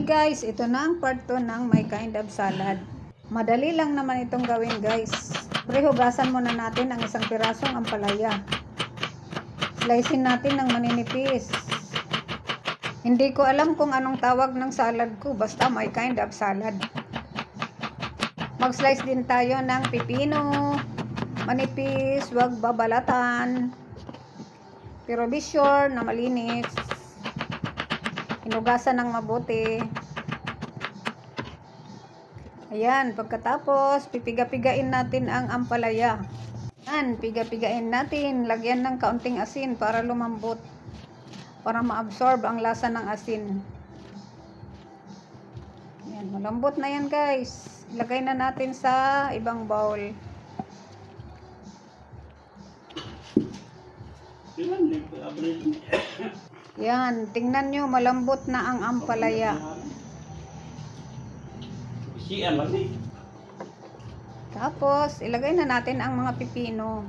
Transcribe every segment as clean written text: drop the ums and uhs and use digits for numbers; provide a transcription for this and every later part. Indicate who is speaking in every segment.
Speaker 1: Guys, ito na ang part 2 ng my kind of salad. Madali lang naman itong gawin guys. Hugasan muna natin ang isang pirasong ampalaya. Slicein natin ng maninipis. Hindi ko alam kung anong tawag ng salad ko, basta my kind of salad. Mag-slice din tayo ng pipino. Manipis, wag babalatan. Pero be sure na malinis. Hinugasan ng mabuti. Ayan, pagkatapos, pipiga-pigain natin ang ampalaya. Ayan, piga-pigain natin. Lagyan ng kaunting asin para lumambot. Para ma-absorb ang lasa ng asin. Ayan, malambot na yan guys. Ilagay na natin sa ibang bowl. Yan, tingnan nyo, malambot na ang ampalaya. Tapos, ilagay na natin ang mga pipino.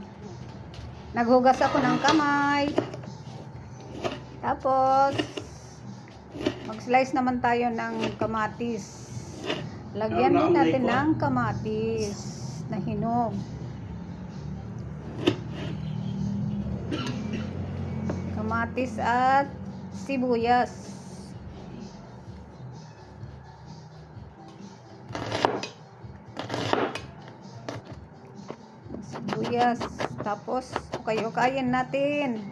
Speaker 1: Naghugas ako ng kamay. Tapos, mag-slice naman tayo ng kamatis. Lagyan din natin ng kamatis na hinog. Kamatis at sibuyas. Sibuyas. Tapos, ukay-ukayin natin.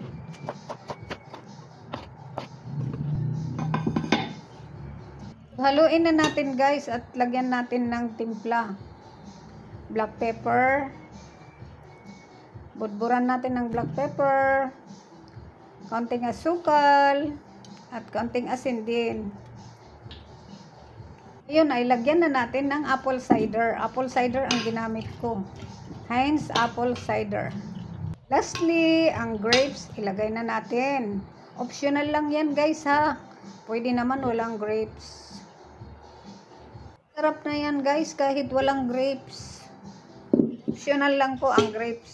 Speaker 1: Haluin na natin guys at lagyan natin ng timpla. Black pepper. Budburan natin ng black pepper. Kaunting asukal. At kaunting asin din. Ayun ay lagyan na natin ng apple cider. Apple cider ang ginamit ko. Heinz apple cider. Lastly, ang grapes ilagay na natin. Optional lang yan guys ha. Pwede naman walang grapes. Sarap na yan guys kahit walang grapes. Optional lang po ang grapes.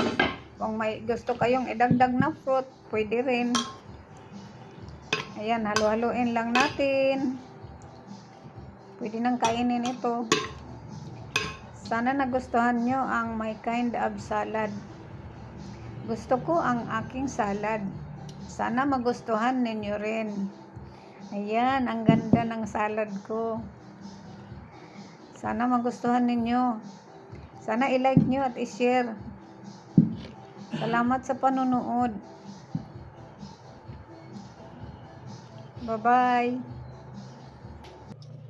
Speaker 1: Kung may gusto kayong idagdag na fruit, pwede rin. Ayan, halo-haloin lang natin. Pwede nang kainin ito. Sana nagustuhan nyo ang my kind of salad. Gusto ko ang aking salad. Sana magustuhan ninyo rin. Ayan, ang ganda ng salad ko. Sana magustuhan ninyo. Sana i-like nyo at i-share. Salamat sa panonood. Bye-bye.